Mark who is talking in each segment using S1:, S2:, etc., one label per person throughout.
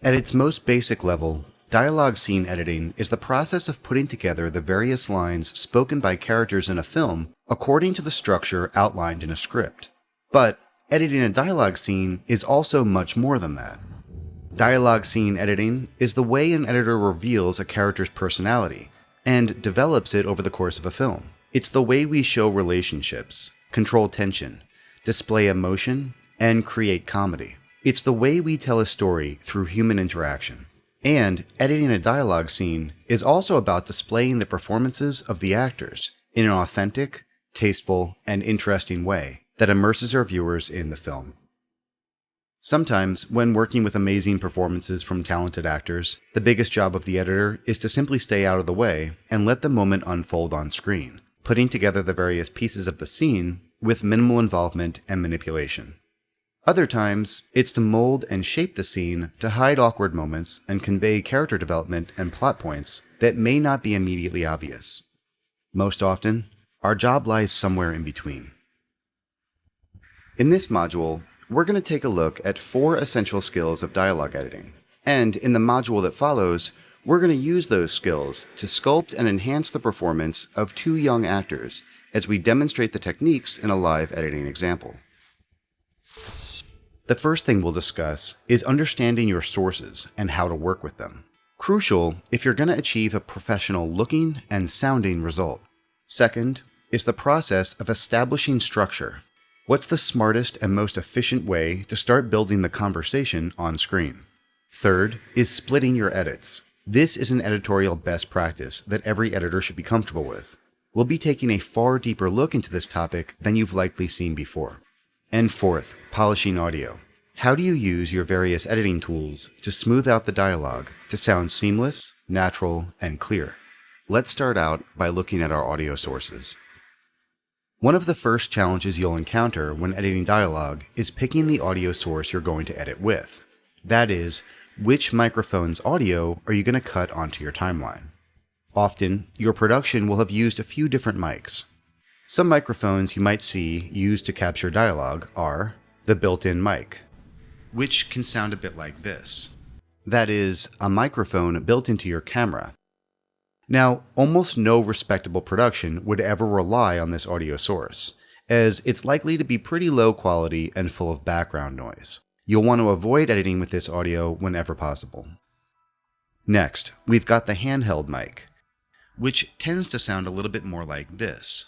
S1: At its most basic level, dialogue scene editing is the process of putting together the various lines spoken by characters in a film according to the structure outlined in a script. But editing a dialogue scene is also much more than that. Dialogue scene editing is the way an editor reveals a character's personality and develops it over the course of a film. It's the way we show relationships, control tension, display emotion, and create comedy. It's the way we tell a story through human interaction. And editing a dialogue scene is also about displaying the performances of the actors in an authentic, tasteful, and interesting way that immerses our viewers in the film. Sometimes, when working with amazing performances from talented actors, the biggest job of the editor is to simply stay out of the way and let the moment unfold on screen, putting together the various pieces of the scene with minimal involvement and manipulation. Other times, it's to mold and shape the scene to hide awkward moments and convey character development and plot points that may not be immediately obvious. Most often, our job lies somewhere in between. In this module, we're going to take a look at 4 essential skills of dialogue editing. And in the module that follows, we're going to use those skills to sculpt and enhance the performance of 2 young actors as we demonstrate the techniques in a live editing example. The first thing we'll discuss is understanding your sources and how to work with them. Crucial if you're going to achieve a professional looking and sounding result. Second is the process of establishing structure. What's the smartest and most efficient way to start building the conversation on screen? Third is splitting your edits. This is an editorial best practice that every editor should be comfortable with. We'll be taking a far deeper look into this topic than you've likely seen before. And fourth, polishing audio. How do you use your various editing tools to smooth out the dialogue to sound seamless, natural, and clear? Let's start out by looking at our audio sources. One of the first challenges you'll encounter when editing dialogue is picking the audio source you're going to edit with. That is, which microphone's audio are you going to cut onto your timeline? Often, your production will have used a few different mics. Some microphones you might see used to capture dialogue are the built-in mic, which can sound a bit like this. That is, a microphone built into your camera. Now, almost no respectable production would ever rely on this audio source, as it's likely to be pretty low quality and full of background noise. You'll want to avoid editing with this audio whenever possible. Next, we've got the handheld mic, which tends to sound a little bit more like this.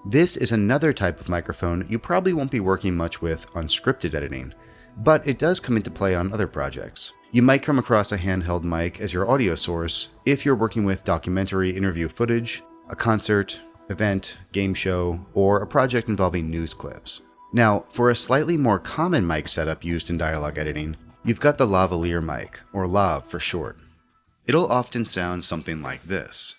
S1: This is another type of microphone you probably won't be working much with on scripted editing, but it does come into play on other projects. You might come across a handheld mic as your audio source if you're working with documentary interview footage, a concert, event, game show, or a project involving news clips. Now, for a slightly more common mic setup used in dialogue editing, you've got the lavalier mic, or lav for short. It'll often sound something like this.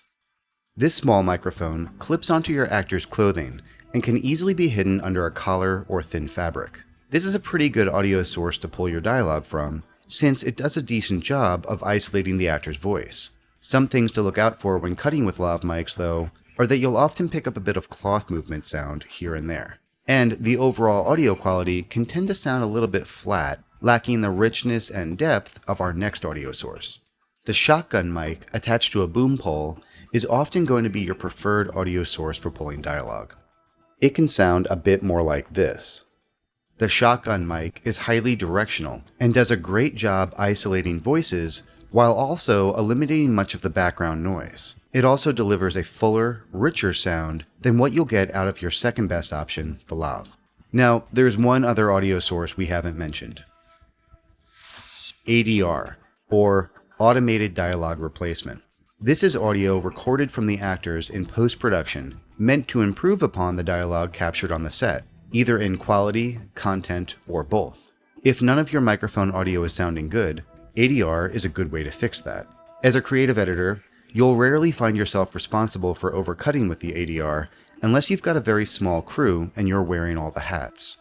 S1: This small microphone clips onto your actor's clothing and can easily be hidden under a collar or thin fabric. This is a pretty good audio source to pull your dialogue from, since it does a decent job of isolating the actor's voice. Some things to look out for when cutting with lav mics, though, are that you'll often pick up a bit of cloth movement sound here and there. And the overall audio quality can tend to sound a little bit flat, lacking the richness and depth of our next audio source. The shotgun mic attached to a boom pole is often going to be your preferred audio source for pulling dialogue. It can sound a bit more like this. The shotgun mic is highly directional and does a great job isolating voices while also eliminating much of the background noise. It also delivers a fuller, richer sound than what you'll get out of your second best option, the lav. Now, there's one other audio source we haven't mentioned. ADR, or Automated Dialogue Replacement. This is audio recorded from the actors in post-production, meant to improve upon the dialogue captured on the set, either in quality, content, or both. If none of your microphone audio is sounding good, ADR is a good way to fix that. As a creative editor, you'll rarely find yourself responsible for overcutting with the ADR unless you've got a very small crew and you're wearing all the hats.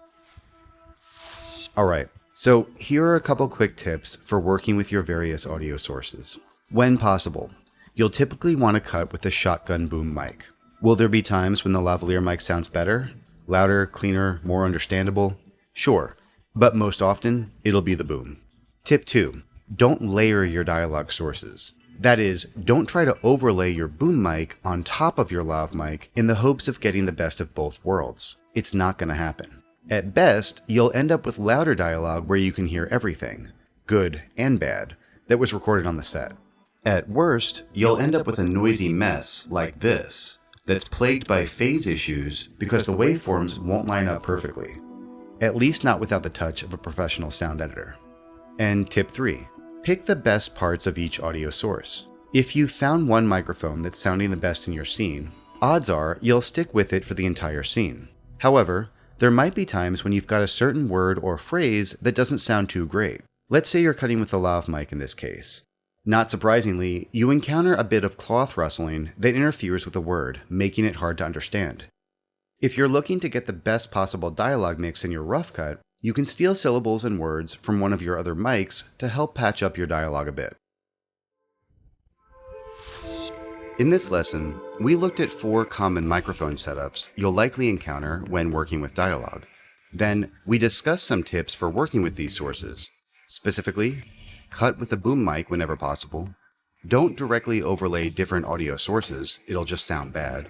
S1: Alright, so here are a couple quick tips for working with your various audio sources. When possible, you'll typically want to cut with the shotgun boom mic. Will there be times when the lavalier mic sounds better? Louder, cleaner, more understandable? Sure, but most often, it'll be the boom. Tip 2. don't layer your dialogue sources. That is, don't try to overlay your boom mic on top of your lav mic in the hopes of getting the best of both worlds. It's not going to happen. At best, you'll end up with louder dialogue where you can hear everything, good and bad, that was recorded on the set. At worst, you'll end up with a noisy mess like this, that's plagued by phase issues because the waveforms won't line up perfectly. At least not without the touch of a professional sound editor. And tip 3. Pick the best parts of each audio source. If you've found one microphone that's sounding the best in your scene, odds are you'll stick with it for the entire scene. However, there might be times when you've got a certain word or phrase that doesn't sound too great. Let's say you're cutting with a lav mic in this case. Not surprisingly, you encounter a bit of cloth rustling that interferes with a word, making it hard to understand. If you're looking to get the best possible dialogue mix in your rough cut, you can steal syllables and words from one of your other mics to help patch up your dialogue a bit. In this lesson, we looked at 4 common microphone setups you'll likely encounter when working with dialogue. Then, we discussed some tips for working with these sources. Specifically, cut with a boom mic whenever possible. Don't directly overlay different audio sources, it'll just sound bad.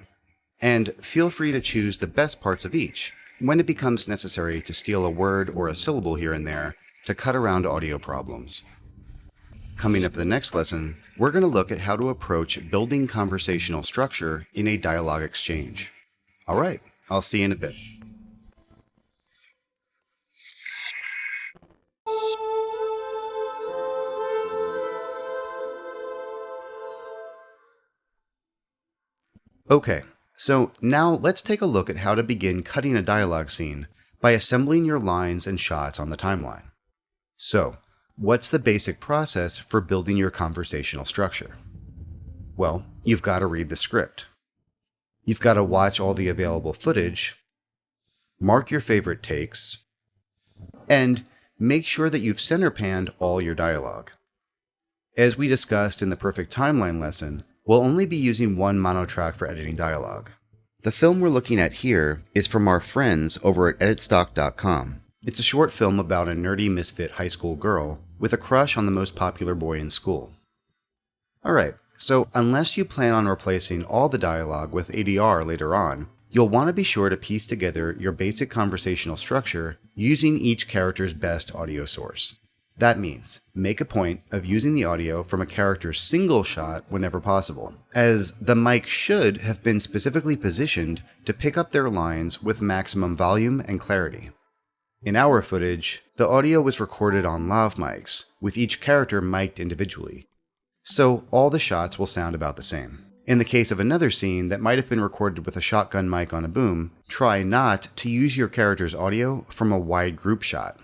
S1: And feel free to choose the best parts of each when it becomes necessary to steal a word or a syllable here and there to cut around audio problems. Coming up in the next lesson, we're going to look at how to approach building conversational structure in a dialogue exchange. Alright, I'll see you in a bit. Okay, so now let's take a look at how to begin cutting a dialogue scene by assembling your lines and shots on the timeline. So, what's the basic process for building your conversational structure? Well, you've got to read the script. You've got to watch all the available footage, mark your favorite takes, and make sure that you've center panned all your dialogue. As we discussed in the Perfect Timeline lesson, we'll only be using one monotrack for editing dialogue. The film we're looking at here is from our friends over at editstock.com. It's a short film about a nerdy misfit high school girl with a crush on the most popular boy in school. Alright, so unless you plan on replacing all the dialogue with ADR later on, you'll want to be sure to piece together your basic conversational structure using each character's best audio source. That means, make a point of using the audio from a character's single shot whenever possible, as the mic should have been specifically positioned to pick up their lines with maximum volume and clarity. In our footage, the audio was recorded on lav mics, with each character mic'd individually, so all the shots will sound about the same. In the case of another scene that might have been recorded with a shotgun mic on a boom, try not to use your character's audio from a wide group shot.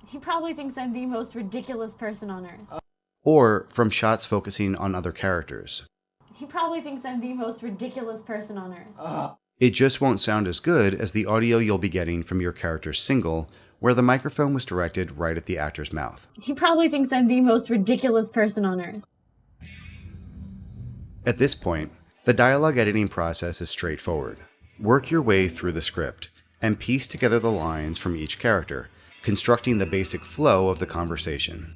S2: He probably thinks I'm the most ridiculous person on earth.
S1: Or from shots focusing on other characters.
S2: He probably thinks I'm the most ridiculous person on earth.
S1: It just won't sound as good as the audio you'll be getting from your character's single, where the microphone was directed right at the actor's mouth.
S2: He probably thinks I'm the most ridiculous person on earth.
S1: At this point, the dialogue editing process is straightforward. Work your way through the script, and piece together the lines from each character, constructing the basic flow of the conversation.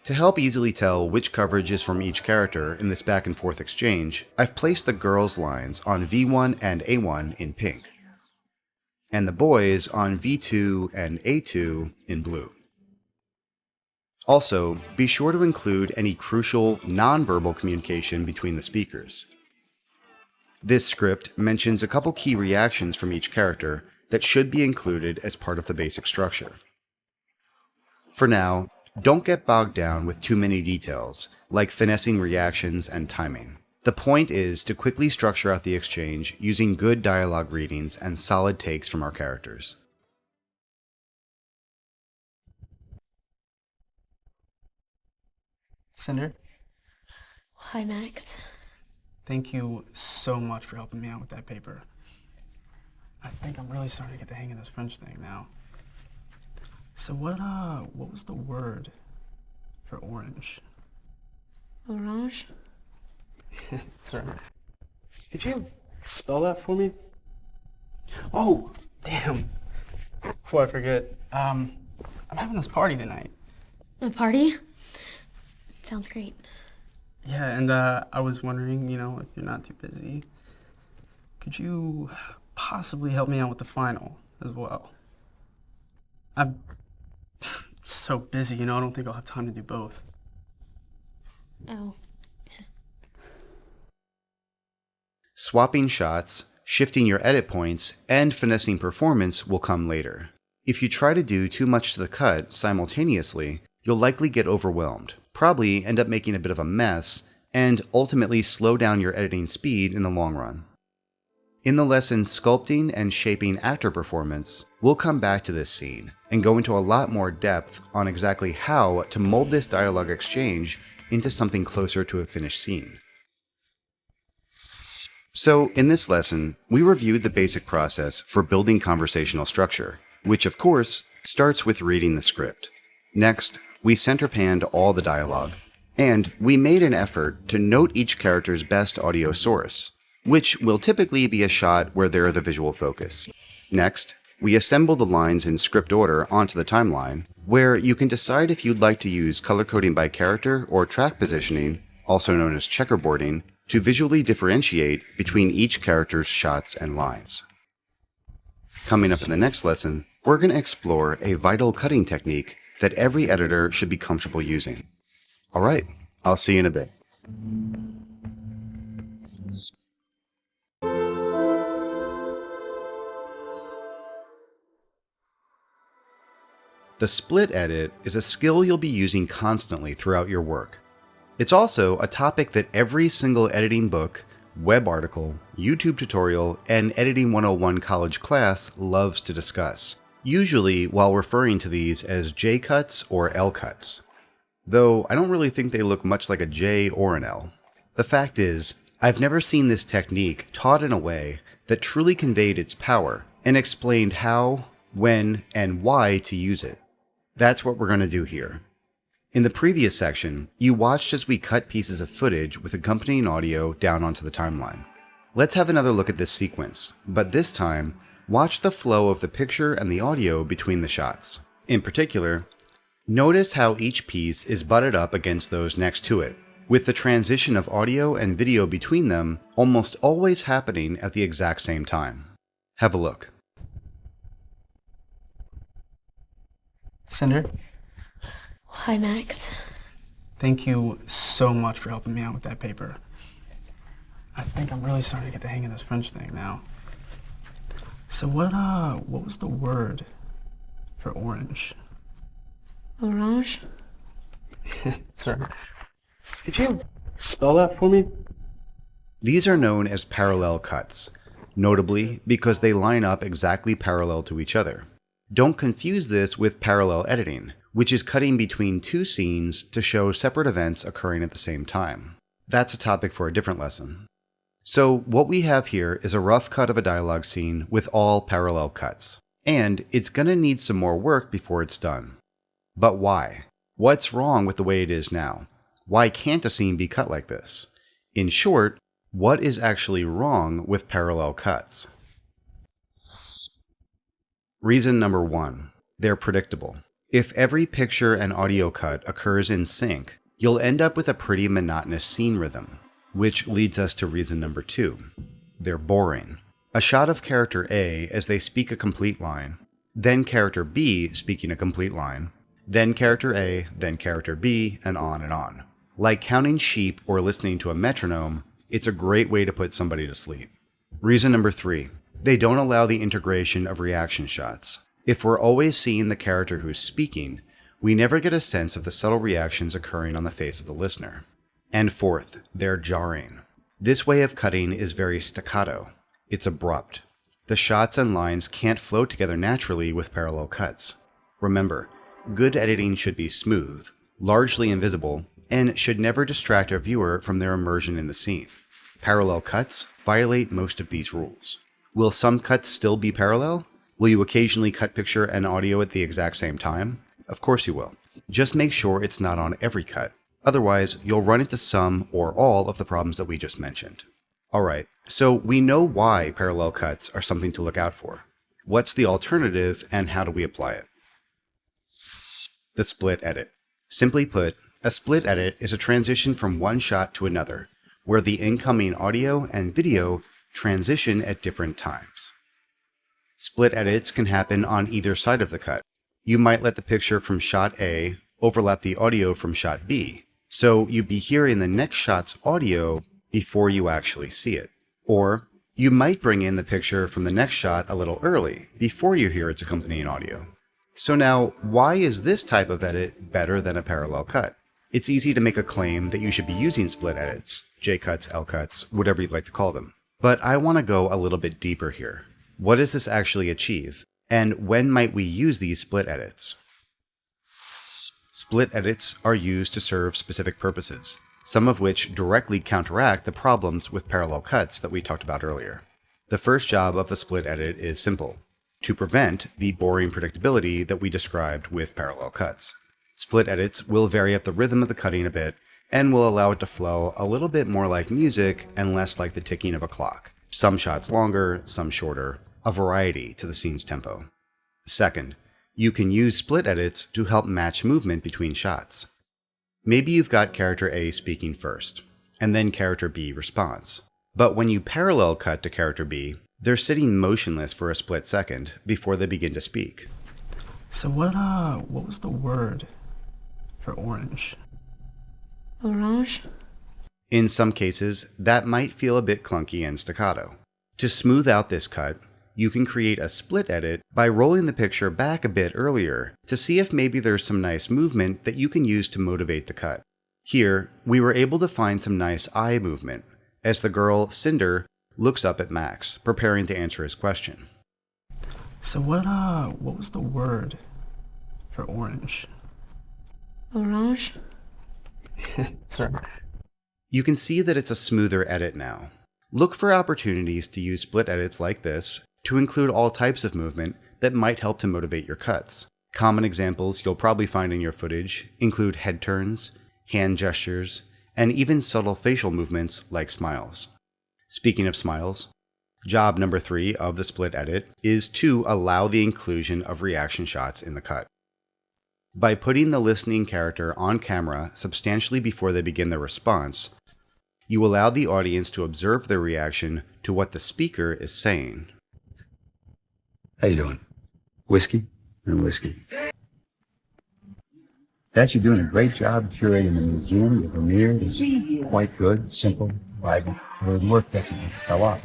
S1: To help easily tell which coverage is from each character in this back and forth exchange, I've placed the girls' lines on V1 and A1 in pink, and the boys on V2 and A2 in blue. Also, be sure to include any crucial nonverbal communication between the speakers. This script mentions a couple key reactions from each character that should be included as part of the basic structure. For now, don't get bogged down with too many details, like finessing reactions and timing. The point is to quickly structure out the exchange using good dialogue readings and solid takes from our characters.
S3: Cinder,
S2: Hi, Max.
S3: thank you so much for helping me out with that paper. I think I'm really starting to get the hang of this French thing now. So what was the word for orange?
S2: Orange?
S3: That's right. Could you spell that for me? Oh, damn. Before I forget, I'm having this party tonight.
S2: A party? Sounds great.
S3: Yeah, and I was wondering, if you're not too busy, could you possibly help me out with the final as well? I'm so busy, I don't think I'll have time to do both.
S2: Oh.
S1: Swapping shots, shifting your edit points, and finessing performance will come later. If you try to do too much to the cut simultaneously, you'll likely get overwhelmed, probably end up making a bit of a mess, and ultimately slow down your editing speed in the long run. In the lesson Sculpting and Shaping Actor Performance, we'll come back to this scene and go into a lot more depth on exactly how to mold this dialogue exchange into something closer to a finished scene. So, in this lesson, we reviewed the basic process for building conversational structure, which of course starts with reading the script. Next, we center panned all the dialogue, and we made an effort to note each character's best audio source, which will typically be a shot where they're the visual focus. Next, we assemble the lines in script order onto the timeline, where you can decide if you'd like to use color coding by character or track positioning, also known as checkerboarding, to visually differentiate between each character's shots and lines. Coming up in the next lesson, we're going to explore a vital cutting technique that every editor should be comfortable using. Alright, I'll see you in a bit. The split edit is a skill you'll be using constantly throughout your work. It's also a topic that every single editing book, web article, YouTube tutorial, and Editing 101 college class loves to discuss, usually while referring to these as J-cuts or L-cuts. Though I don't really think they look much like a J or an L. The fact is, I've never seen this technique taught in a way that truly conveyed its power and explained how, when, and why to use it. That's what we're going to do here. In the previous section, you watched as we cut pieces of footage with accompanying audio down onto the timeline. Let's have another look at this sequence, but this time, watch the flow of the picture and the audio between the shots. In particular, notice how each piece is butted up against those next to it, with the transition of audio and video between them almost always happening at the exact same time. Have a look.
S3: Cinder,
S2: Hi, Max.
S3: thank you so much for helping me out with that paper. I think I'm really starting to get the hang of this French thing now. So what was the word for orange?
S2: Orange?
S3: Sir, could you spell that for me?
S1: These are known as parallel cuts, notably because they line up exactly parallel to each other. Don't confuse this with parallel editing, which is cutting between two scenes to show separate events occurring at the same time. That's a topic for a different lesson. So what we have here is a rough cut of a dialogue scene with all parallel cuts, and it's going to need some more work before it's done. But why? What's wrong with the way it is now? Why can't a scene be cut like this? In short, what is actually wrong with parallel cuts? Reason number 1, they're predictable. If every picture and audio cut occurs in sync, you'll end up with a pretty monotonous scene rhythm, which leads us to reason number 2. They're boring. A shot of character A as they speak a complete line, then character B speaking a complete line, then character A, then character B, and on and on. Like counting sheep or listening to a metronome, it's a great way to put somebody to sleep. Reason number 3. They don't allow the integration of reaction shots. If we're always seeing the character who's speaking, we never get a sense of the subtle reactions occurring on the face of the listener. And 4th, they're jarring. This way of cutting is very staccato. It's abrupt. The shots and lines can't flow together naturally with parallel cuts. Remember, good editing should be smooth, largely invisible, and should never distract a viewer from their immersion in the scene. Parallel cuts violate most of these rules. Will some cuts still be parallel? Will you occasionally cut picture and audio at the exact same time? Of course you will. Just make sure it's not on every cut. Otherwise, you'll run into some or all of the problems that we just mentioned. Alright, so we know why parallel cuts are something to look out for. What's the alternative and how do we apply it? The split edit. Simply put, A split edit is a transition from one shot to another, where the incoming audio and video transition at different times. Split edits can happen on either side of the cut. You might let the picture from shot A overlap the audio from shot B, so you'd be hearing the next shot's audio before you actually see it. Or you might bring in the picture from the next shot a little early, before you hear its accompanying audio. So now, why is this type of edit better than a parallel cut? It's easy to make a claim that you should be using split edits, J-cuts, L-cuts, whatever you'd like to call them. But I want to go a little bit deeper here. What does this actually achieve? And when might we use these split edits? Split edits are used to serve specific purposes, some of which directly counteract the problems with parallel cuts that we talked about earlier. The first job of the split edit is simple: to prevent the boring predictability that we described with parallel cuts. Split edits will vary up the rhythm of the cutting a bit and will allow it to flow a little bit more like music and less like the ticking of a clock. Some shots longer, some shorter, a variety to the scene's tempo. Second, you can use split edits to help match movement between shots. Maybe you've got character A speaking first, and then character B responds. But when you parallel cut to character B, they're sitting motionless for a split second before they begin to speak.
S3: So what was the word for orange?
S2: Orange?
S1: In some cases, that might feel a bit clunky and staccato. To smooth out this cut, you can create a split edit by rolling the picture back a bit earlier to see if maybe there's some nice movement that you can use to motivate the cut. Here, we were able to find some nice eye movement as the girl, Cinder, looks up at Max, preparing to answer his question.
S3: So what was the word for orange?
S2: Orange?
S3: That's right.
S1: You can see that it's a smoother edit now. Look for opportunities to use split edits like this to include all types of movement that might help to motivate your cuts. Common examples you'll probably find in your footage include head turns, hand gestures, and even subtle facial movements like smiles. Speaking of smiles, job number 3 of the split edit is to allow the inclusion of reaction shots in the cut. By putting the listening character on camera substantially before they begin their response, you allow the audience to observe their reaction to what the speaker is saying.
S4: How you doing? Whiskey? And whiskey. Dad, you're doing a great job curating the museum. The premiere is quite good, simple, vibrant. The work that fell off.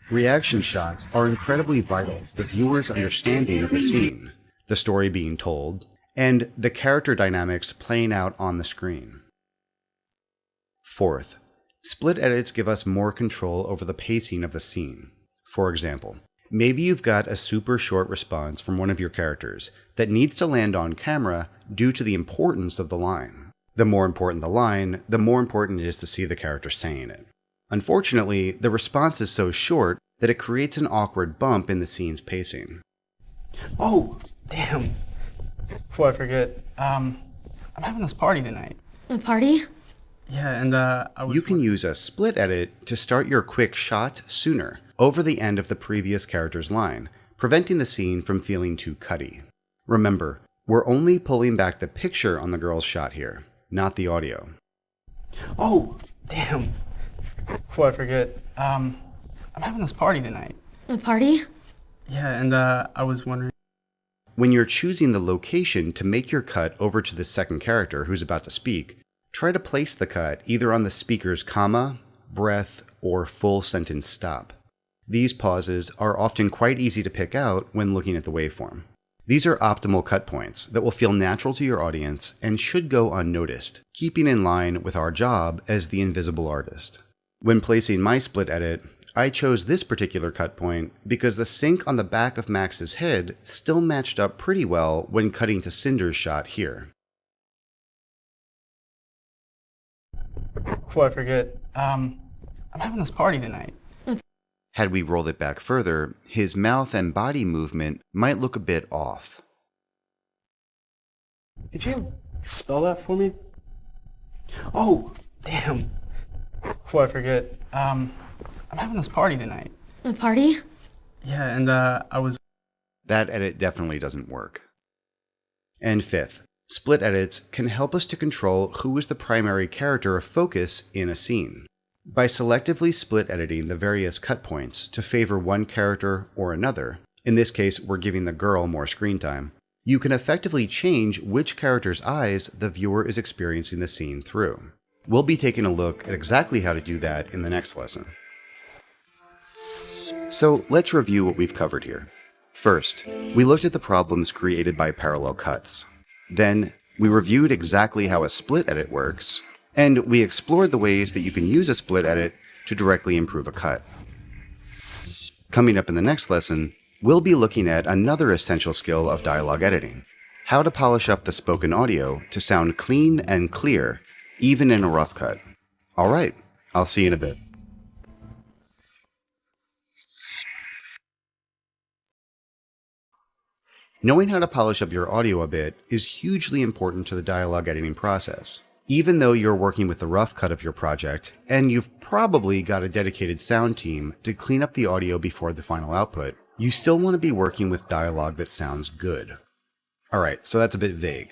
S1: Reaction shots are incredibly vital to the viewer's understanding of the scene, the story being told, and the character dynamics playing out on the screen. Fourth, split edits give us more control over the pacing of the scene. For example, maybe you've got a super short response from one of your characters that needs to land on camera due to the importance of the line. The more important the line, the more important it is to see the character saying it. Unfortunately, the response is so short that it creates an awkward bump in the scene's pacing.
S3: Oh, damn. Before I forget, I'm having this party tonight.
S2: A party?
S3: Yeah, and I was...
S1: You can use a split edit to start your quick shot sooner, over the end of the previous character's line, preventing the scene from feeling too cutty. Remember, we're only pulling back the picture on the girl's shot here, not the audio.
S3: Oh, damn. Before I forget, I'm having this party tonight.
S2: A party?
S3: Yeah, and I was wondering...
S1: When you're choosing the location to make your cut over to the second character who's about to speak, try to place the cut either on the speaker's comma, breath, or full sentence stop. These pauses are often quite easy to pick out when looking at the waveform. These are optimal cut points that will feel natural to your audience and should go unnoticed, keeping in line with our job as the invisible artist. When placing my split edit, I chose this particular cut point because the sync on the back of Max's head still matched up pretty well when cutting to Cinder's shot here.
S3: Before I forget, I'm having this party tonight.
S1: Had we rolled it back further, his mouth and body movement might look a bit off.
S3: Could you spell that for me? Oh, damn. Before I forget, I'm having this party tonight.
S2: A party?
S3: Yeah, and I was...
S1: That edit definitely doesn't work. And fifth, Split edits can help us to control who is the primary character of focus in a scene. By selectively split editing the various cut points to favor one character or another, in this case we're giving the girl more screen time, you can effectively change which character's eyes the viewer is experiencing the scene through. We'll be taking a look at exactly how to do that in the next lesson. So let's review what we've covered here. First, we looked at the problems created by parallel cuts. Then, we reviewed exactly how a split edit works, and we explored the ways that you can use a split edit to directly improve a cut. Coming up in the next lesson, we'll be looking at another essential skill of dialogue editing: how to polish up the spoken audio to sound clean and clear, even in a rough cut. Alright, I'll see you in a bit. Knowing how to polish up your audio a bit is hugely important to the dialogue editing process. Even though you're working with the rough cut of your project, and you've probably got a dedicated sound team to clean up the audio before the final output, you still want to be working with dialogue that sounds good. Alright, so that's a bit vague.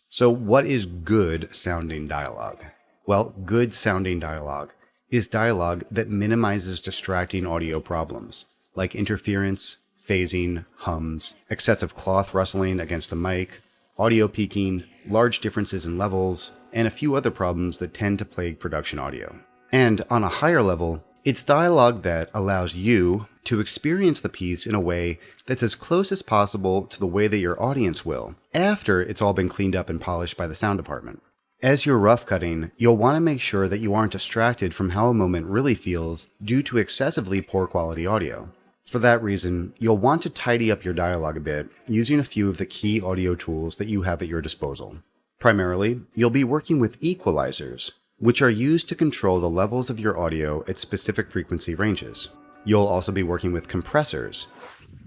S1: So what is good sounding dialogue? Well, good sounding dialogue is dialogue that minimizes distracting audio problems, like interference, phasing, hums, excessive cloth rustling against a mic, audio peaking, large differences in levels, and a few other problems that tend to plague production audio. And on a higher level, it's dialogue that allows you to experience the piece in a way that's as close as possible to the way that your audience will, after it's all been cleaned up and polished by the sound department. As you're rough cutting, you'll want to make sure that you aren't distracted from how a moment really feels due to excessively poor quality audio. For that reason, you'll want to tidy up your dialogue a bit using a few of the key audio tools that you have at your disposal. Primarily, you'll be working with equalizers, which are used to control the levels of your audio at specific frequency ranges. You'll also be working with compressors,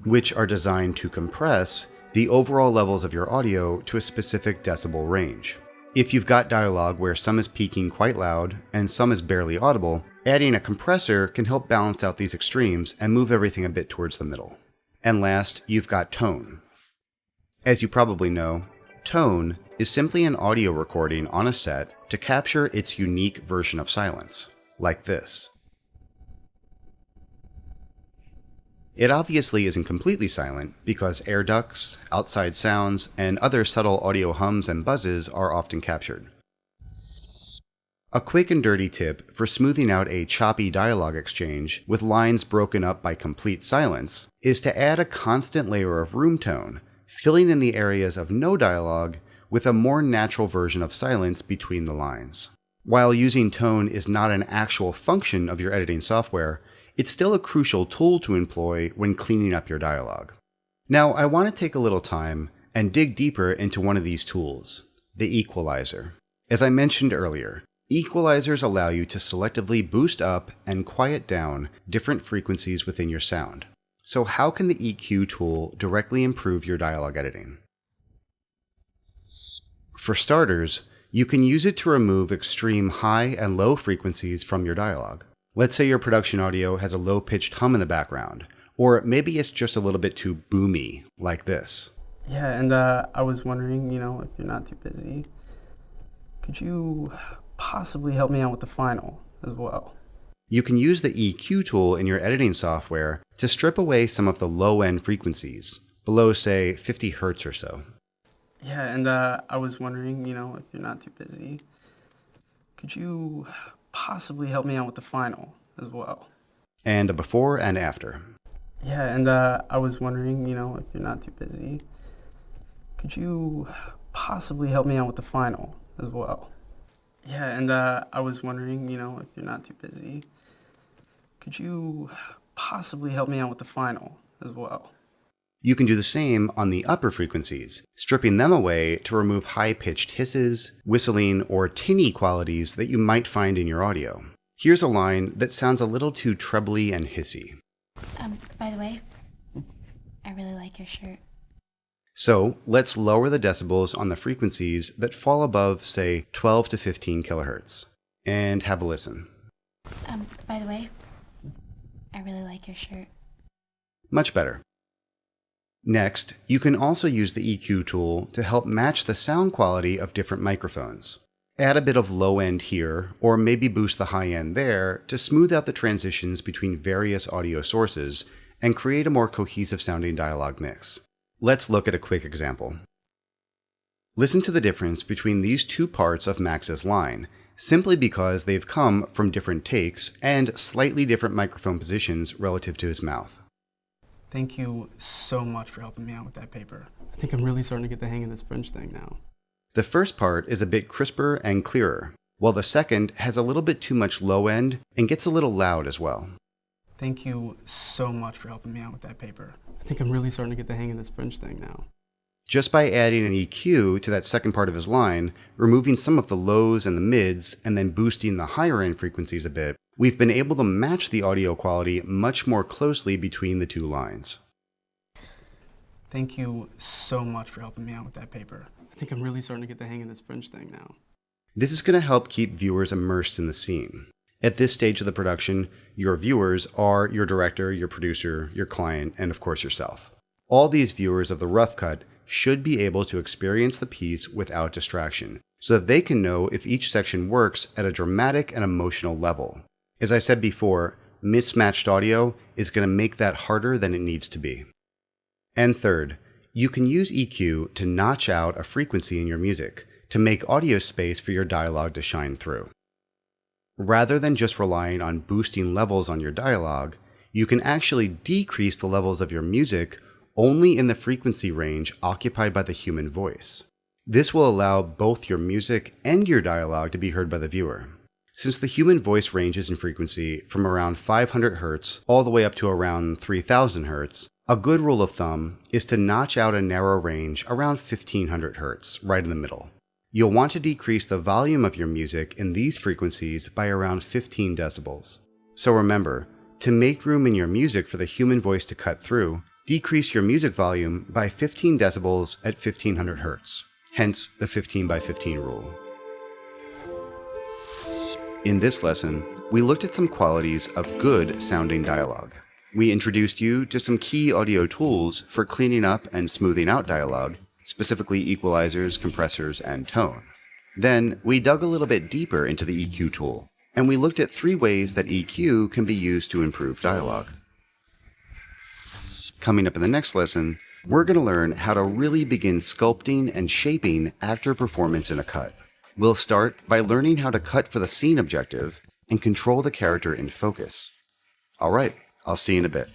S1: which are designed to compress the overall levels of your audio to a specific decibel range. If you've got dialogue where some is peaking quite loud and some is barely audible, adding a compressor can help balance out these extremes and move everything a bit towards the middle. And last, you've got tone. As you probably know, tone is simply an audio recording on a set to capture its unique version of silence, like this. It obviously isn't completely silent because air ducts, outside sounds, and other subtle audio hums and buzzes are often captured. A quick and dirty tip for smoothing out a choppy dialogue exchange with lines broken up by complete silence is to add a constant layer of room tone, filling in the areas of no dialogue with a more natural version of silence between the lines. While using tone is not an actual function of your editing software, it's still a crucial tool to employ when cleaning up your dialogue. Now, I want to take a little time and dig deeper into one of these tools, the equalizer. As I mentioned earlier, equalizers allow you to selectively boost up and quiet down different frequencies within your sound. So how can the EQ tool directly improve your dialogue editing? For starters, you can use it to remove extreme high and low frequencies from your dialogue. Let's say your production audio has a low-pitched hum in the background, or maybe it's just a little bit too boomy, like this.
S3: Yeah, and I was wondering, if you're not too busy, could you possibly help me out with the final as well?
S1: You can use the EQ tool in your editing software to strip away some of the low-end frequencies, below, say, 50 Hz or so.
S3: Yeah, and I was wondering, if you're not too busy, could you possibly help me out with the final as well?
S1: And a before and after.
S3: Yeah, and I was wondering, if you're not too busy, could you possibly help me out with the final as well? Yeah, and I was wondering, if you're not too busy, could you possibly help me out with the final as well?
S1: You can do the same on the upper frequencies, stripping them away to remove high-pitched hisses, whistling, or tinny qualities that you might find in your audio. Here's a line that sounds a little too trebly and hissy.
S5: By the way, I really like your shirt.
S1: So let's lower the decibels on the frequencies that fall above, say, 12 to 15 kilohertz. And have a listen.
S5: By the way, I really like your shirt.
S1: Much better. Next, you can also use the EQ tool to help match the sound quality of different microphones. Add a bit of low end here, or maybe boost the high end there to smooth out the transitions between various audio sources and create a more cohesive sounding dialogue mix. Let's look at a quick example. Listen to the difference between these two parts of Max's line, simply because they've come from different takes and slightly different microphone positions relative to his mouth.
S3: Thank you so much for helping me out with that paper. I think I'm really starting to get the hang of this French thing now.
S1: The first part is a bit crisper and clearer, while the second has a little bit too much low end and gets a little loud as well.
S3: Thank you so much for helping me out with that paper. I think I'm really starting to get the hang of this French thing now.
S1: Just by adding an EQ to that second part of his line, removing some of the lows and the mids, and then boosting the higher end frequencies a bit, we've been able to match the audio quality much more closely between the two lines.
S3: Thank you so much for helping me out with that paper. I think I'm really starting to get the hang of this French thing now.
S1: This is going to help keep viewers immersed in the scene. At this stage of the production, your viewers are your director, your producer, your client, and of course yourself. All these viewers of the rough cut should be able to experience the piece without distraction, so that they can know if each section works at a dramatic and emotional level. As I said before, mismatched audio is going to make that harder than it needs to be. And third, you can use EQ to notch out a frequency in your music to make audio space for your dialogue to shine through. Rather than just relying on boosting levels on your dialogue, you can actually decrease the levels of your music only in the frequency range occupied by the human voice. This will allow both your music and your dialogue to be heard by the viewer. Since the human voice ranges in frequency from around 500 Hz all the way up to around 3000 Hz, a good rule of thumb is to notch out a narrow range around 1500 Hz, right in the middle. You'll want to decrease the volume of your music in these frequencies by around 15 decibels. So remember, to make room in your music for the human voice to cut through, decrease your music volume by 15 decibels at 1500 Hz, hence the 15 by 15 rule. In this lesson, we looked at some qualities of good sounding dialogue. We introduced you to some key audio tools for cleaning up and smoothing out dialogue, specifically equalizers, compressors, and tone. Then we dug a little bit deeper into the EQ tool, and we looked at 3 ways that EQ can be used to improve dialogue. Coming up in the next lesson, we're going to learn how to really begin sculpting and shaping actor performance in a cut. We'll start by learning how to cut for the scene objective and control the character in focus. All right, I'll see you in a bit.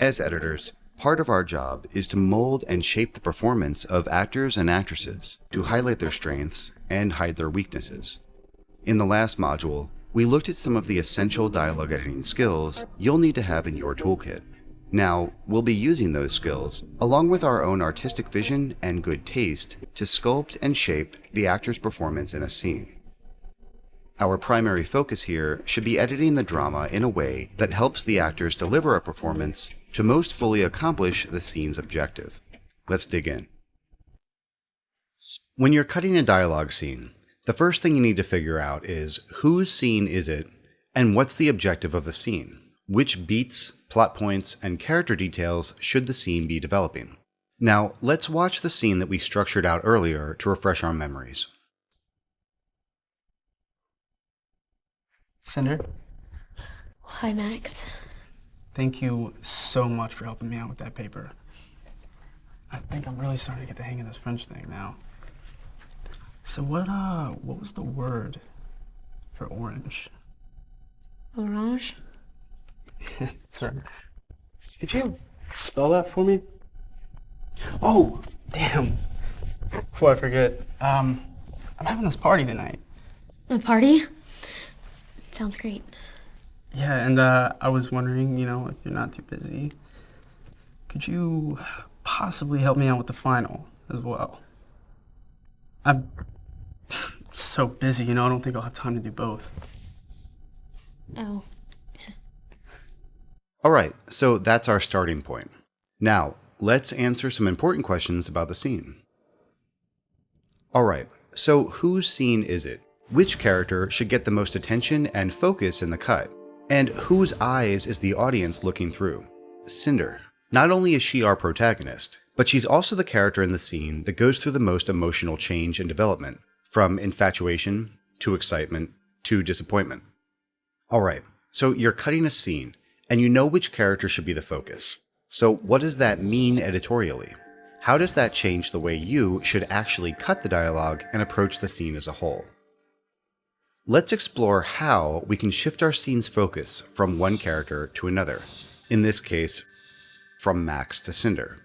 S1: As editors, part of our job is to mold and shape the performance of actors and actresses to highlight their strengths and hide their weaknesses. In the last module, we looked at some of the essential dialogue editing skills you'll need to have in your toolkit. Now, we'll be using those skills, along with our own artistic vision and good taste, to sculpt and shape the actor's performance in a scene. Our primary focus here should be editing the drama in a way that helps the actors deliver a performance to most fully accomplish the scene's objective. Let's dig in. When you're cutting a dialogue scene, the first thing you need to figure out is whose scene is it and what's the objective of the scene? Which beats, plot points, and character details should the scene be developing? Now, let's watch the scene that we structured out earlier to refresh our memories.
S3: Cinder,
S2: Hi, Max.
S3: thank you so much for helping me out with that paper. I think I'm really starting to get the hang of this French thing now. So what was the word for orange?
S2: Orange?
S3: Sorry. Could you spell that for me? Oh, damn. Before I forget, I'm having this party tonight.
S2: A party? Sounds great.
S3: Yeah, and I was wondering, if you're not too busy, could you possibly help me out with the final as well? I'm so busy, I don't think I'll have time to do both.
S2: Oh.
S1: All right, so that's our starting point. Now, let's answer some important questions about the scene. All right, so whose scene is it? Which character should get the most attention and focus in the cut? And whose eyes is the audience looking through? Cinder. Not only is she our protagonist, but she's also the character in the scene that goes through the most emotional change and development, from infatuation to excitement to disappointment. All right, so you're cutting a scene, and you know which character should be the focus. So what does that mean editorially? How does that change the way you should actually cut the dialogue and approach the scene as a whole? Let's explore how we can shift our scene's focus from one character to another, in this case, from Max to Cinder.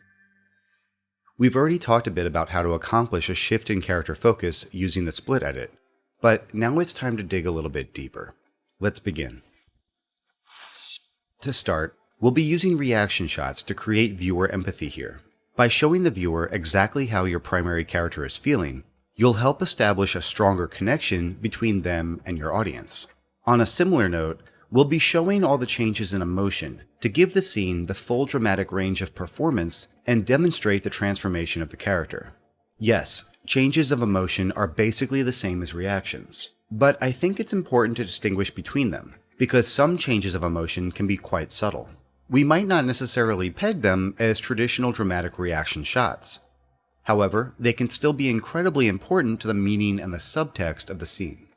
S1: We've already talked a bit about how to accomplish a shift in character focus using the split edit, but now it's time to dig a little bit deeper. Let's begin. To start, we'll be using reaction shots to create viewer empathy here. By showing the viewer exactly how your primary character is feeling, you'll help establish a stronger connection between them and your audience. On a similar note, we'll be showing all the changes in emotion to give the scene the full dramatic range of performance and demonstrate the transformation of the character. Yes, changes of emotion are basically the same as reactions, but I think it's important to distinguish between them, because some changes of emotion can be quite subtle. We might not necessarily peg them as traditional dramatic reaction shots. However, they can still be incredibly important to the meaning and the subtext of the scene.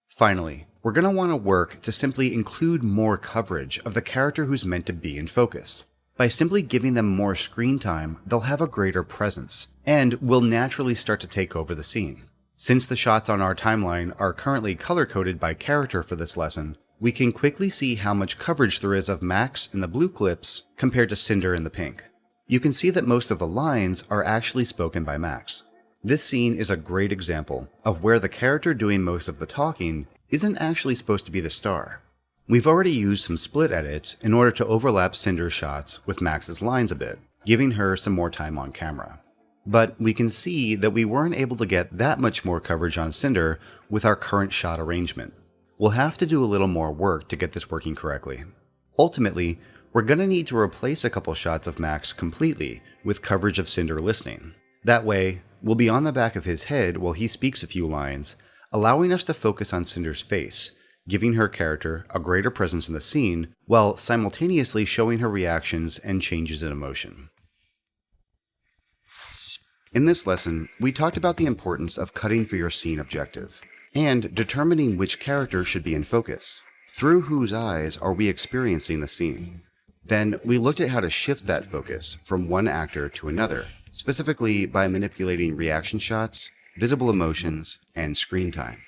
S1: Finally, we're going to want to work to simply include more coverage of the character who's meant to be in focus. By simply giving them more screen time, they'll have a greater presence, and will naturally start to take over the scene. Since the shots on our timeline are currently color-coded by character for this lesson, we can quickly see how much coverage there is of Max in the blue clips compared to Cinder in the pink. You can see that most of the lines are actually spoken by Max. This scene is a great example of where the character doing most of the talking isn't actually supposed to be the star. We've already used some split edits in order to overlap Cinder's shots with Max's lines a bit, giving her some more time on camera. But we can see that we weren't able to get that much more coverage on Cinder with our current shot arrangement. We'll have to do a little more work to get this working correctly. Ultimately, we're going to need to replace a couple shots of Max completely with coverage of Cinder listening. That way, we'll be on the back of his head while he speaks a few lines, allowing us to focus on Cinder's face, giving her character a greater presence in the scene, while simultaneously showing her reactions and changes in emotion. In this lesson, we talked about the importance of cutting for your scene objective, and determining which character should be in focus. Through whose eyes are we experiencing the scene? Then we looked at how to shift that focus from one actor to another, specifically by manipulating reaction shots, visible emotions, and screen time.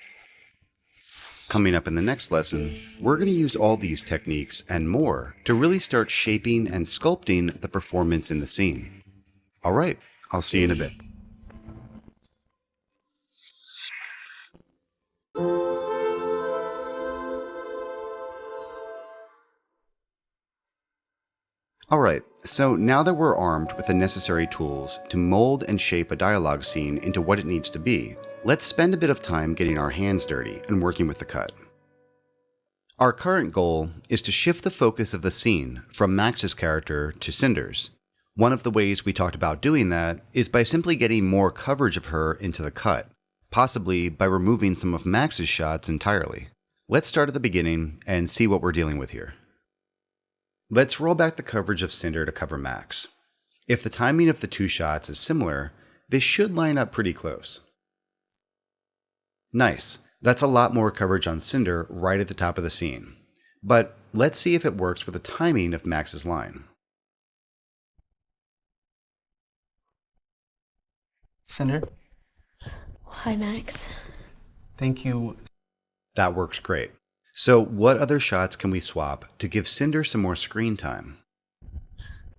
S1: Coming up in the next lesson, we're going to use all these techniques and more to really start shaping and sculpting the performance in the scene. All right, I'll see you in a bit. Alright, so now that we're armed with the necessary tools to mold and shape a dialogue scene into what it needs to be, let's spend a bit of time getting our hands dirty and working with the cut. Our current goal is to shift the focus of the scene from Max's character to Cinder's. One of the ways we talked about doing that is by simply getting more coverage of her into the cut, possibly by removing some of Max's shots entirely. Let's start at the beginning and see what we're dealing with here. Let's roll back the coverage of Cinder to cover Max. If the timing of the two shots is similar, they should line up pretty close. Nice, that's a lot more coverage on Cinder right at the top of the scene. But let's see if it works with the timing of Max's line.
S3: Cinder?
S5: Hi, Max.
S3: Thank you.
S1: That works great. So what other shots can we swap to give Cinder some more screen time?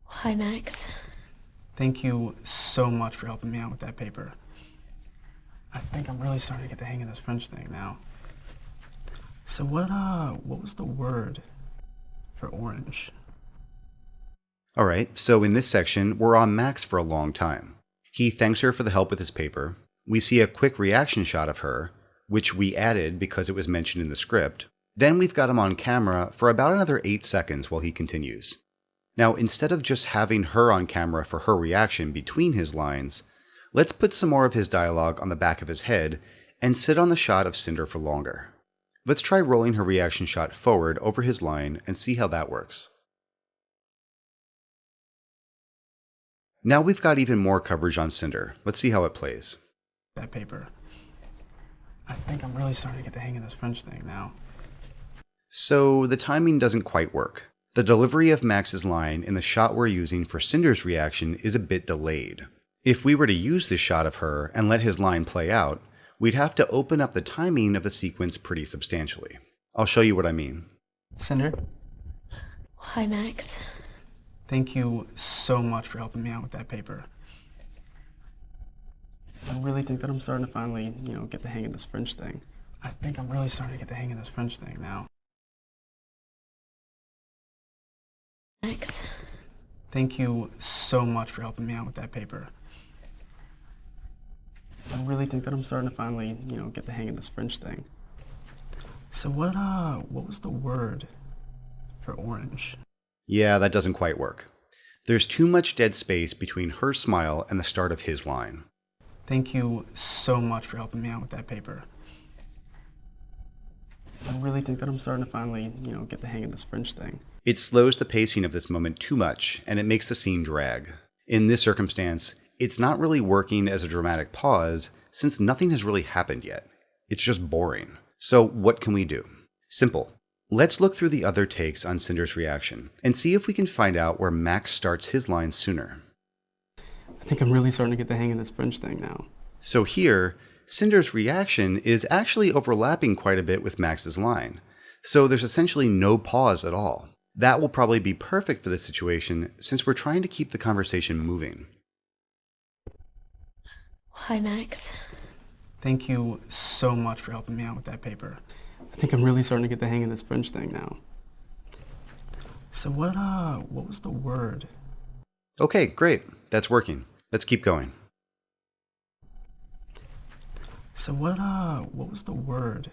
S5: Hi, Max.
S3: Thank you so much for helping me out with that paper. I think I'm really starting to get the hang of this French thing now. So what was the word for orange?
S1: All right, so in this section, we're on Max for a long time. He thanks her for the help with his paper. We see a quick reaction shot of her, which we added because it was mentioned in the script. Then we've got him on camera for about another 8 seconds while he continues. Now, instead of just having her on camera for her reaction between his lines, let's put some more of his dialogue on the back of his head and sit on the shot of Cinder for longer. Let's try rolling her reaction shot forward over his line and see how that works. Now we've got even more coverage on Cinder. Let's see how it plays.
S3: That paper. I think I'm really starting to get the hang of this French thing now.
S1: So the timing doesn't quite work. The delivery of Max's line in the shot we're using for Cinder's reaction is a bit delayed. If we were to use this shot of her and let his line play out, we'd have to open up the timing of the sequence pretty substantially. I'll show you what I mean.
S3: Cinder,
S5: Hi, Max.
S3: thank you so much for helping me out with that paper. I really think that I'm starting to finally, get the hang of this French thing. I think I'm really starting to get the hang of this French thing now.
S5: Max.
S3: Thank you so much for helping me out with that paper. I really think that I'm starting to finally, get the hang of this French thing. So what was the word for orange?
S1: Yeah, that doesn't quite work. There's too much dead space between her smile and the start of his line.
S3: Thank you so much for helping me out with that paper. I really think that I'm starting to finally, get the hang of this French thing.
S1: It slows the pacing of this moment too much, and it makes the scene drag. In this circumstance, it's not really working as a dramatic pause, since nothing has really happened yet. It's just boring. So what can we do? Simple. Let's look through the other takes on Cinder's reaction, and see if we can find out where Max starts his line sooner.
S3: I think I'm really starting to get the hang of this French thing now.
S1: So here, Cinder's reaction is actually overlapping quite a bit with Max's line. So there's essentially no pause at all. That will probably be perfect for this situation since we're trying to keep the conversation moving.
S5: Hi, Max.
S3: Thank you so much for helping me out with that paper. I think I'm really starting to get the hang of this French thing now. So what was the word?
S1: Okay, great. That's working. Let's keep going.
S3: So what was the word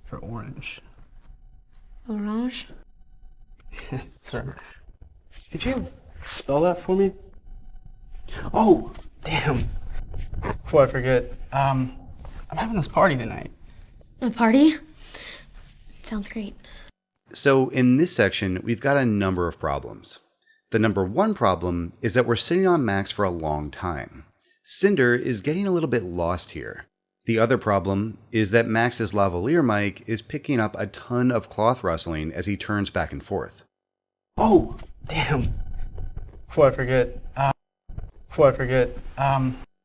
S3: for orange?
S5: Orange?
S3: Sir, could you spell that for me? Oh, damn. Before I forget, I'm having this party tonight.
S5: A party? Sounds great.
S1: So in this section, we've got a number of problems. The number one problem is that we're sitting on Max for a long time. Cinder is getting a little bit lost here. The other problem is that Max's lavalier mic is picking up a ton of cloth rustling as he turns back and forth.
S3: Oh, damn. Before I forget,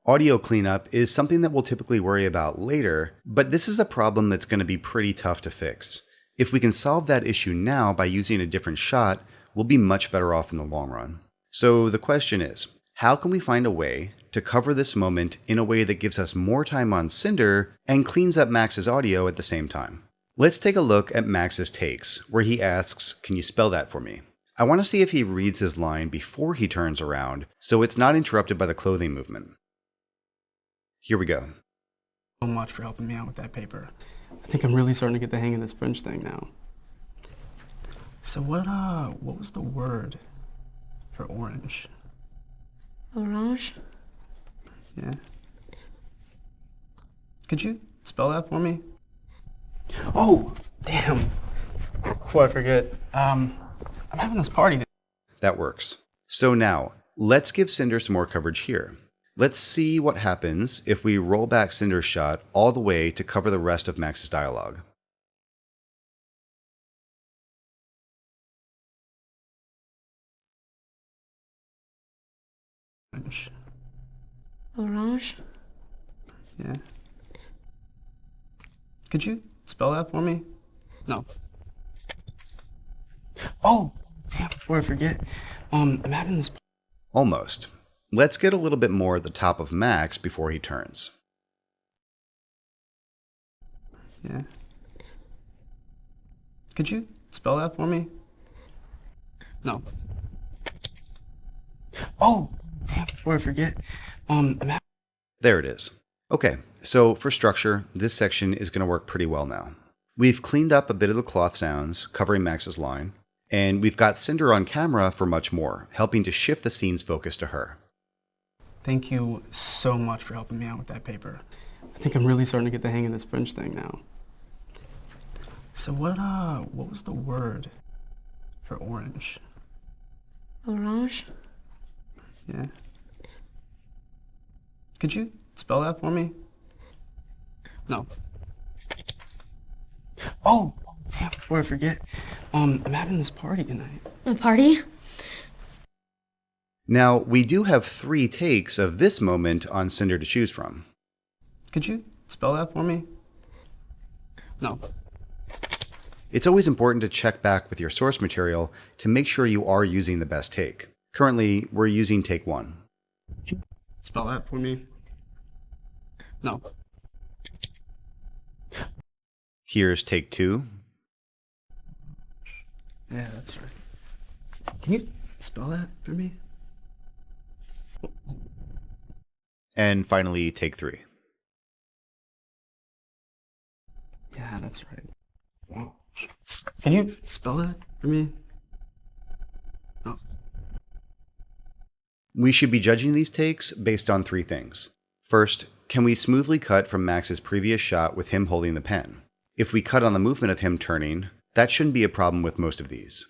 S1: Audio cleanup is something that we'll typically worry about later, but this is a problem that's going to be pretty tough to fix. If we can solve that issue now by using a different shot, we'll be much better off in the long run. So the question is, how can we find a way to cover this moment in a way that gives us more time on Cinder and cleans up Max's audio at the same time? Let's take a look at Max's takes, where he asks, "Can you spell that for me?" I want to see if he reads his line before he turns around, so it's not interrupted by the clothing movement. Here we go.
S3: so much for helping me out with that paper. I think I'm really starting to get the hang of this French thing now. So what was the word for orange?
S5: Orange?
S3: Yeah. Could you spell that for me? Oh, damn. Before I forget, I'm having this party.
S1: That works. So now, let's give Cinder some more coverage here. Let's see what happens if we roll back Cinder's shot all the way to cover the rest of Max's dialogue.
S3: Orange.
S5: Orange?
S3: Yeah. Could you spell that for me? No. Oh, damn, before I forget, I'm having this.
S1: Almost. Let's get a little bit more at the top of Max before he turns.
S3: Yeah. Could you spell that for me? No. Oh, damn, before I forget,
S1: There it is. Okay, so for structure, this section is going to work pretty well now. We've cleaned up a bit of the cloth sounds, covering Max's line, and we've got Cinder on camera for much more, helping to shift the scene's focus to her.
S3: Thank you so much for helping me out with that paper. I think I'm really starting to get the hang of this French thing now. So what was the word for orange?
S5: Orange?
S3: Yeah. Could you spell that for me? No. Oh, damn, before I forget, I'm having this party tonight.
S5: A party?
S1: Now, we do have 3 takes of this moment on Cinder to choose from.
S3: Could you spell that for me? No.
S1: It's always important to check back with your source material to make sure you are using the best take. Currently, we're using take 1.
S3: Spell that for me? No.
S1: Here's take 2.
S3: Yeah, that's right. Can you spell that for me?
S1: And finally, take 3.
S3: Yeah, that's right. Wow. Can you spell that for me? No.
S1: We should be judging these takes based on 3 things. First, can we smoothly cut from Max's previous shot with him holding the pen? If we cut on the movement of him turning, that shouldn't be a problem with most of these.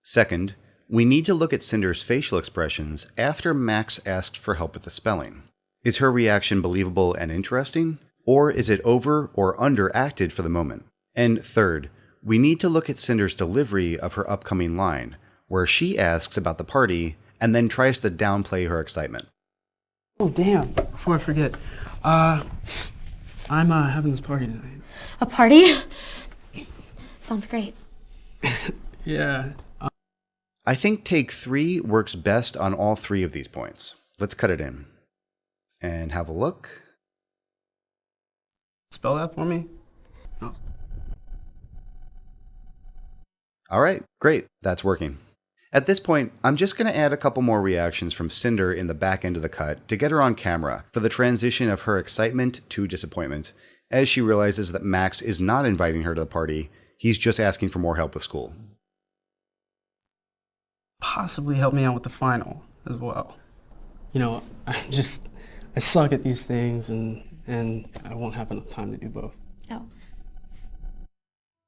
S1: Second, we need to look at Cinder's facial expressions after Max asked for help with the spelling. Is her reaction believable and interesting, or is it over or underacted for the moment? And third, we need to look at Cinder's delivery of her upcoming line, where she asks about the party and then tries to downplay her excitement.
S3: Oh, damn. Before I forget, I'm having this party tonight.
S5: A party? Sounds great.
S3: Yeah.
S1: I think take 3 works best on all 3 of these points. Let's cut it in and have a look.
S3: Spell that for me? No.
S1: All right, great. That's working. At this point, I'm just going to add a couple more reactions from Cinder in the back end of the cut to get her on camera for the transition of her excitement to disappointment as she realizes that Max is not inviting her to the party. He's just asking for more help with school.
S3: Possibly help me out with the final as well. You know, I suck at these things and I won't have enough time to do both.
S5: Oh.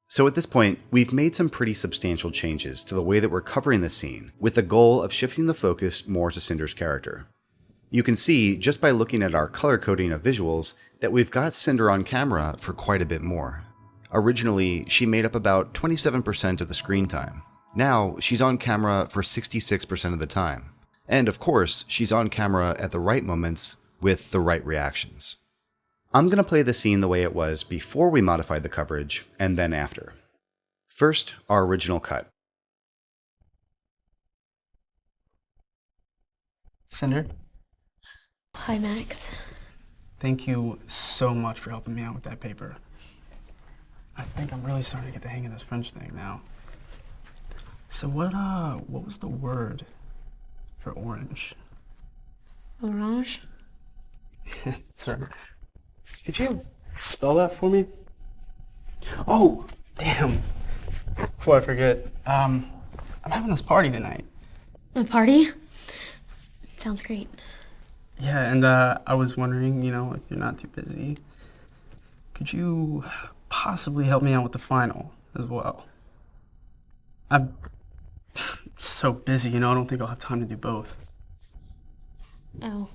S1: So at this point, we've made some pretty substantial changes to the way that we're covering the scene, with the goal of shifting the focus more to Cinder's character. You can see, just by looking at our color coding of visuals, that we've got Cinder on camera for quite a bit more. Originally, she made up about 27% of the screen time. Now, she's on camera for 66% of the time. And of course, she's on camera at the right moments with the right reactions. I'm going to play the scene the way it was before we modified the coverage, and then after. First, our original cut.
S3: Cinder,
S5: Hi, Max.
S3: thank you so much for helping me out with that paper. I think I'm really starting to get the hang of this French thing now. So what was the word for orange?
S5: Orange?
S3: Sorry. Could you spell that for me? Oh, damn. Before I forget, I'm having this party tonight.
S5: A party? Sounds great.
S3: Yeah, and I was wondering, if you're not too busy, could you possibly help me out with the final as well? I'm so busy, I don't think I'll have time to do both.
S5: Oh.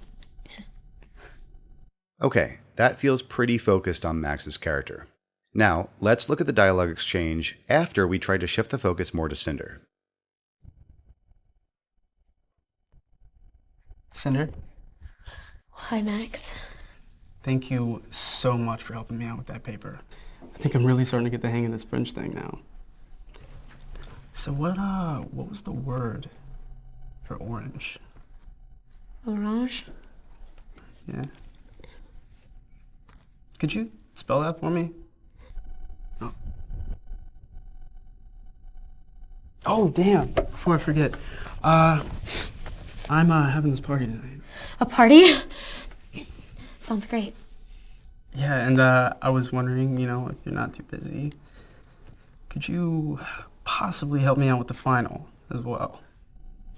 S1: Okay, that feels pretty focused on Max's character. Now, let's look at the dialogue exchange after we try to shift the focus more to Cinder.
S3: Cinder,
S5: Hi, Max.
S3: thank you so much for helping me out with that paper. I think I'm really starting to get the hang of this French thing now. So what was the word for orange?
S5: Orange?
S3: Yeah. Could you spell that for me? Oh. Oh, damn. Before I forget, I'm having this party tonight.
S5: A party? Sounds great.
S3: Yeah, and I was wondering, if you're not too busy, could you possibly help me out with the final as well?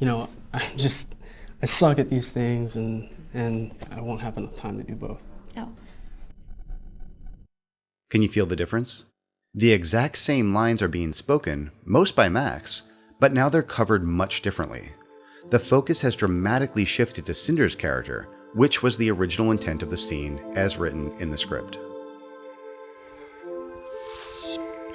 S3: I suck at these things, and I won't have enough time to do both.
S5: No.
S1: Can you feel the difference? The exact same lines are being spoken, most by Max, but now they're covered much differently. The focus has dramatically shifted to Cinder's character, which was the original intent of the scene as written in the script.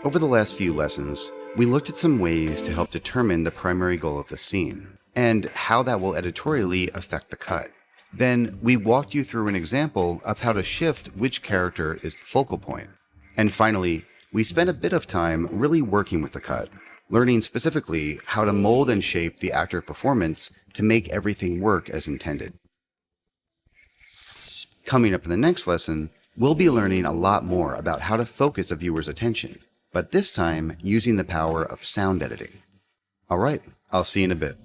S1: Over the last few lessons, we looked at some ways to help determine the primary goal of the scene, and how that will editorially affect the cut. Then we walked you through an example of how to shift which character is the focal point. And finally, we spent a bit of time really working with the cut, learning specifically how to mold and shape the actor performance to make everything work as intended. Coming up in the next lesson, we'll be learning a lot more about how to focus a viewer's attention, but this time using the power of sound editing. All right, I'll see you in a bit.